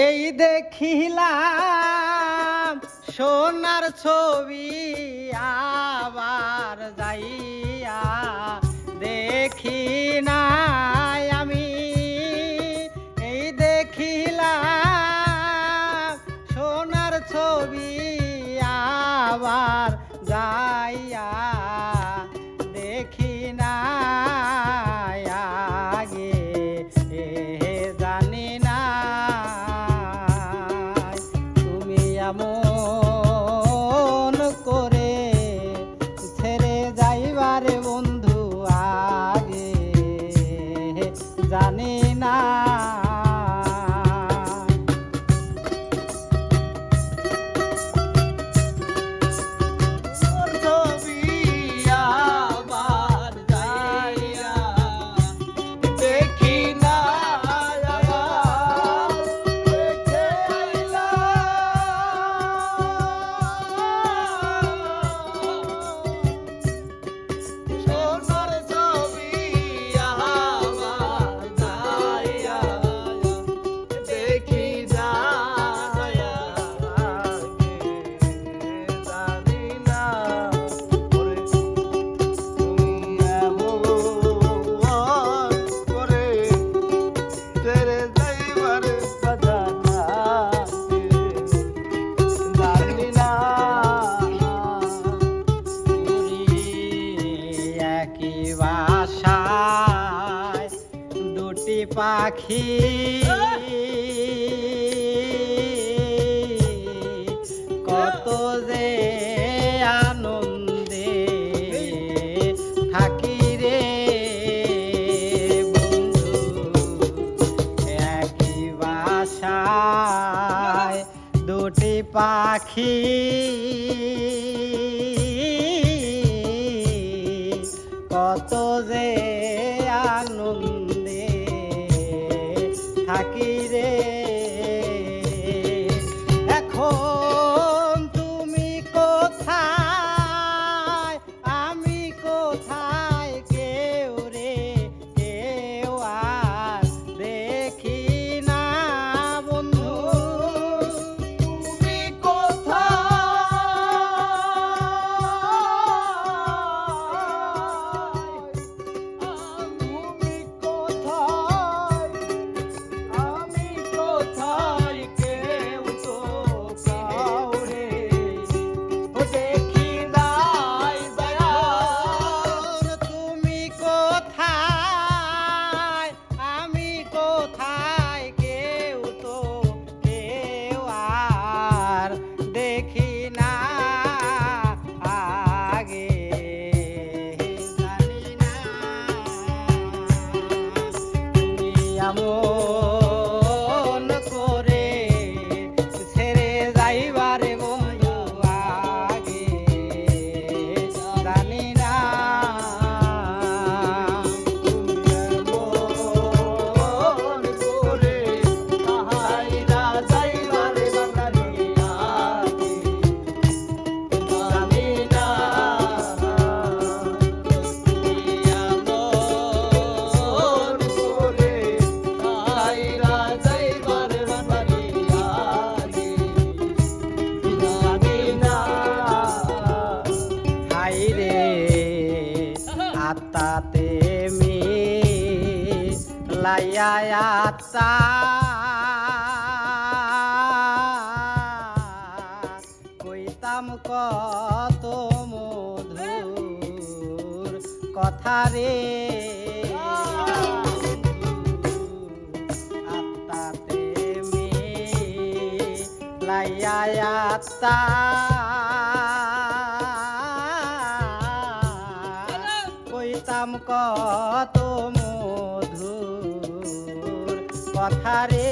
এই দেখিলাম সোনার ছবি আবার যাইয়া দেখি নাই আমি। এই দেখিলাম সোনার ছবি আবার যাইয়া দেখি নাই আগে জানি না তুমি এমন করে ছেড়ে যাইবারে বন্ধু আগে জানি না। পাখি কত যে আনন্দে থাকি রে বন্ধু একই বাসায় দুটি পাখি কত যে আনন্দে থাকি রে। এখন তুমি কোথায় আমি কোথায় কেউ রে কেউ আর দেখি না বন্ধু। তুমি আত্মাতে মিলাইয়া আত্মা কইতাম কত মধুর কথা রে। আত্মাতে মিলাইয়া আত্মা কইতাম কত মধুর কথা রে।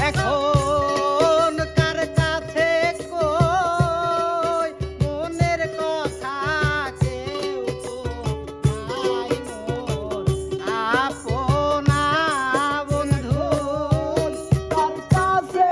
এখন কার কাছে কই মনের কথা কেউ তো নাই মোর আপনা বন্ধু। কার কাছে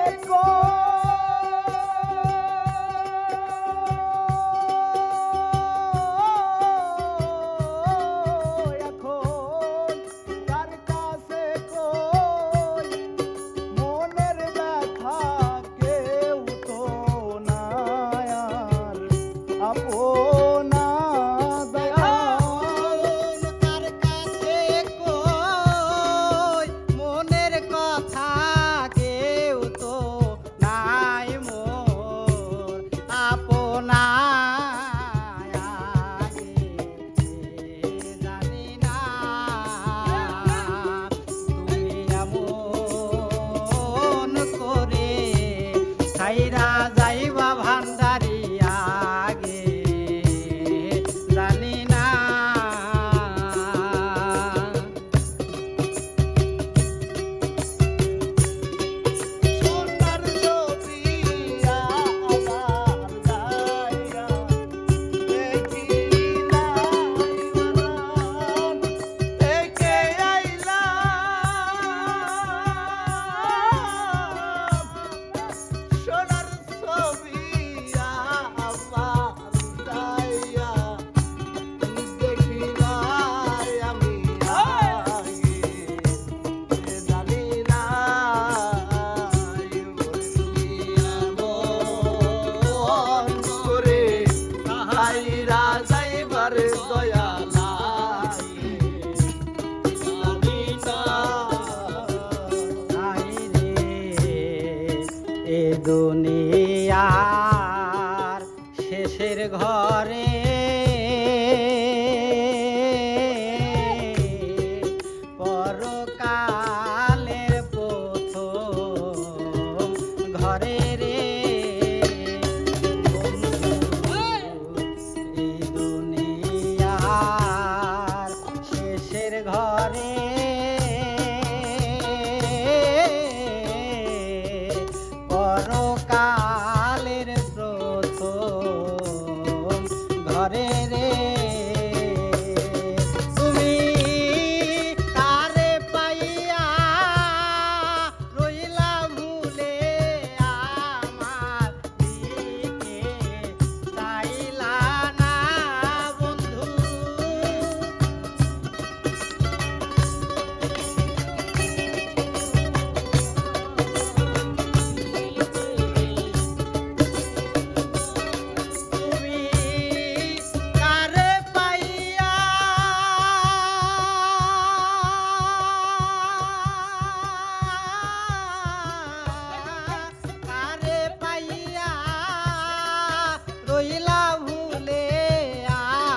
দুনিয়ার শেষের ঘরে পরকালের প্রথম ঘরে রে বন্ধু, এই দুনিয়ার শেষের ঘরে পরকালের প্রথম ঘরে রে তুমি কারে পাইয়া রইলা ভুলে আমার দিকে চাইলা না বন্ধু। তুমি কারে পাইয়া রইলা ভুলে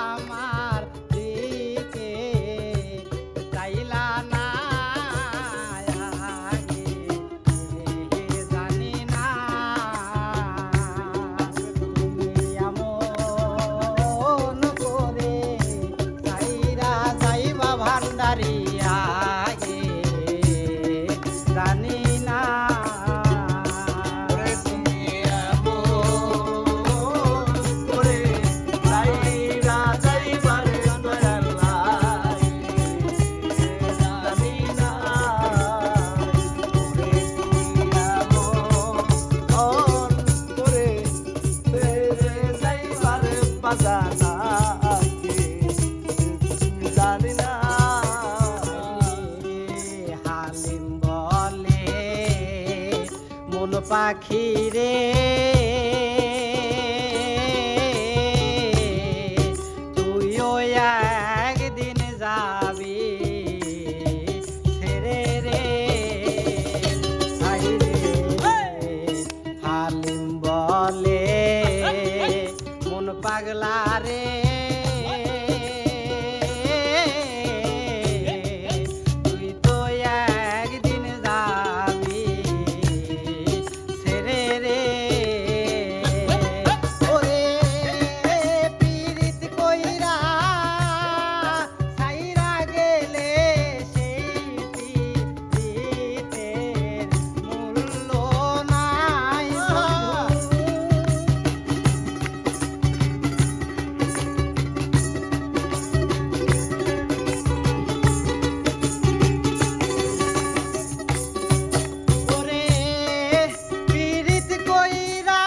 আমার দিকে চাইলা না আগে জানি না তুমি এমন করে চাইরা যাইবা ভান্ডারি আগে জানি না। ওরে তুমি এমন করে চাইরা যাইবার দয়াল লাগে জানি না। ওরে তুমি এমন করে ছেড়ে যাইবার বাজানা জানি না। হালিম বলে মন পাখি রে তুইও একদিন যাবি ছেড়ে রে আইরে। হালিম বলে মন পাগলা রে তুই তো একদিন যাবি ছেড়ে রে। ওরে পীড়িত কইরা ছাইরা গেলে সেই পীড়িতের মূল্য নাই বন্ধু। ওরে পীড়িত কইরা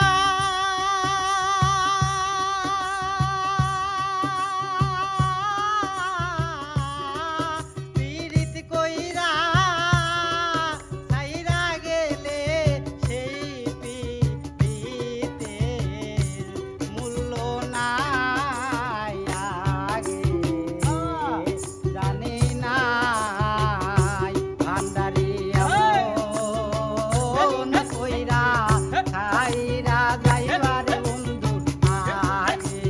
পীড়িত কইরা ছাইরা গেলে সেই পীড়িতের মূল্য নাই আগে জানি নাই ভান্ডারি এমন কইরা ছাইরা যাইবার বন্ধু আগে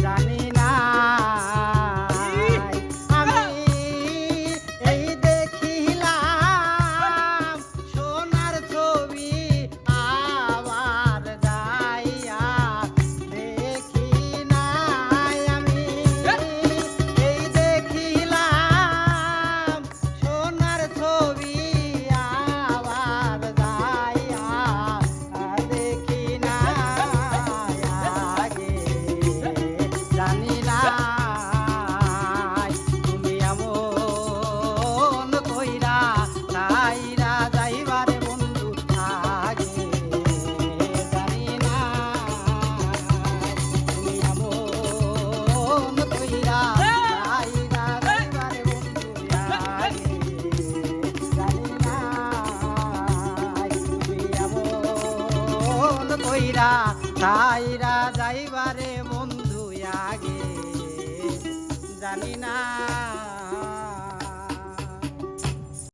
জানি নাই। আমি এই দেখিলাম সোনার ছবি আবার যাইয়া দেখি নাই। আমি এই দেখিলাম সোনার ছবি আবার যাইয়া দেখি নাই আগে জানি নাই। তুমি এমন কইরা ছাইরা যাইবারে বন্ধু আগে জানি নাই। তুমি এমন কইরা ছাইরা যাইবারে বন্ধু আগে জানি নাই। তুমি এমন কইরা ছাইরা যাইবারে